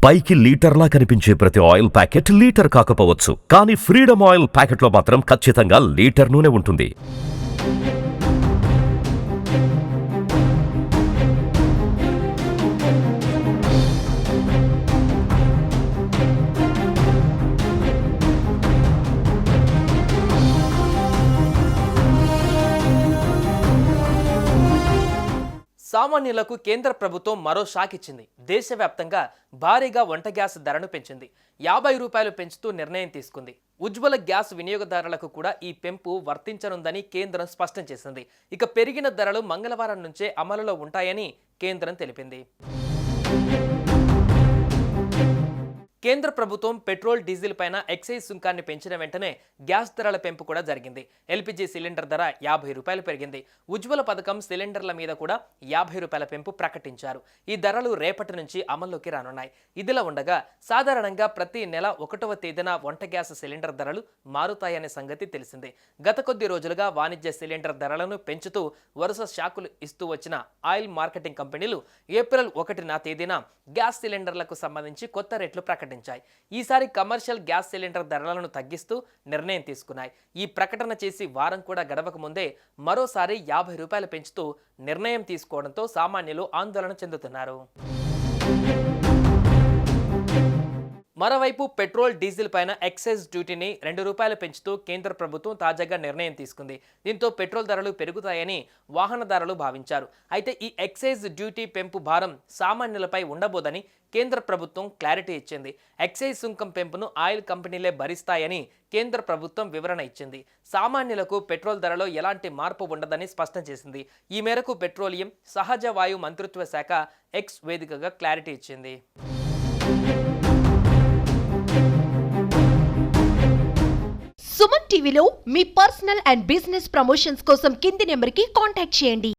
పైకి లీటర్లా కనిపించే ప్రతి ఆయిల్ ప్యాకెట్ లీటర్ కాకపోవచ్చు, కానీ ఫ్రీడమ్ ఆయిల్ ప్యాకెట్లో మాత్రం ఖచ్చితంగా లీటర్ నూనె ఉంటుంది. సామాన్యులకు కేంద్ర ప్రభుత్వం మరో షాక్ ఇచ్చింది. దేశవ్యాప్తంగా భారీగా వంట గ్యాస్ ధరను పెంచింది. 50 రూపాయలు పెంచుతూ నిర్ణయం తీసుకుంది. ఉజ్వల గ్యాస్ వినియోగదారులకు కూడా ఈ పెంపు వర్తించనుందని కేంద్రం స్పష్టం చేసింది. ఇక పెరిగిన ధరలు మంగళవారం నుంచే అమలులో ఉంటాయని కేంద్రం తెలిపింది. కేంద్ర ప్రభుత్వం పెట్రోల్, డీజిల్ పైన ఎక్సైజ్ సుంకాన్ని పెంచిన వెంటనే గ్యాస్ ధరల పెంపు కూడా జరిగింది. ఎల్పిజి సిలిండర్ ధర 50 రూపాయలు పెరిగింది. ఉజ్వల పథకం సిలిండర్ల మీద కూడా 50 రూపాయల పెంపు ప్రకటించారు. ఈ ధరలు రేపటి నుంచి అమల్లోకి రానున్నాయి. ఇదిలా ఉండగా సాధారణంగా ప్రతి నెల 1వ తేదీన వంట గ్యాస్ సిలిండర్ ధరలు మారుతాయనే సంగతి తెలిసిందే. గత కొద్ది రోజులుగా వాణిజ్య సిలిండర్ ధరలను పెంచుతూ వరుస షాకులు ఇస్తూ వచ్చిన ఆయిల్ మార్కెటింగ్ కంపెనీలు ఏప్రిల్ 1వ తేదీన గ్యాస్ సిలిండర్లకు సంబంధించి కొత్త రేట్లు ప్రకటించాయి. ఈసారి కమర్షియల్ గ్యాస్ సిలిండర్ ధరలను తగ్గిస్తూ నిర్ణయం తీసుకున్నాయి. ఈ ప్రకటన చేసి వారం కూడా గడవక ముందే మరోసారి 50 రూపాయలు పెంచుతూ నిర్ణయం తీసుకోవడంతో సామాన్యులు ఆందోళన చెందుతున్నారు. మరోవైపు పెట్రోల్, డీజిల్ పైన ఎక్సైజ్ డ్యూటీని 2 రూపాయలు పెంచుతూ కేంద్ర ప్రభుత్వం తాజాగా నిర్ణయం తీసుకుంది. దీంతో పెట్రోల్ ధరలు పెరుగుతాయని వాహనదారులు భావించారు. అయితే ఈ ఎక్సైజ్ డ్యూటీ పెంపు భారం సామాన్యులపై ఉండబోదని కేంద్ర ప్రభుత్వం క్లారిటీ ఇచ్చింది. ఎక్సైజ్ సుంకం పెంపును ఆయిల్ కంపెనీలే భరిస్తాయని కేంద్ర ప్రభుత్వం వివరణ ఇచ్చింది. సామాన్యులకు పెట్రోల్ ధరలో ఎలాంటి మార్పు ఉండదని స్పష్టం చేసింది. ఈ మేరకు పెట్రోలియం, సహజ వాయు మంత్రిత్వ శాఖ ఎక్స్ వేదికగా క్లారిటీ ఇచ్చింది. సుమన్ టీవీలో మీ పర్సనల్ అండ్ బిజినెస్ ప్రమోషన్స్ కోసం కింది నెంబర్కి కాంటాక్ట్ చేయండి.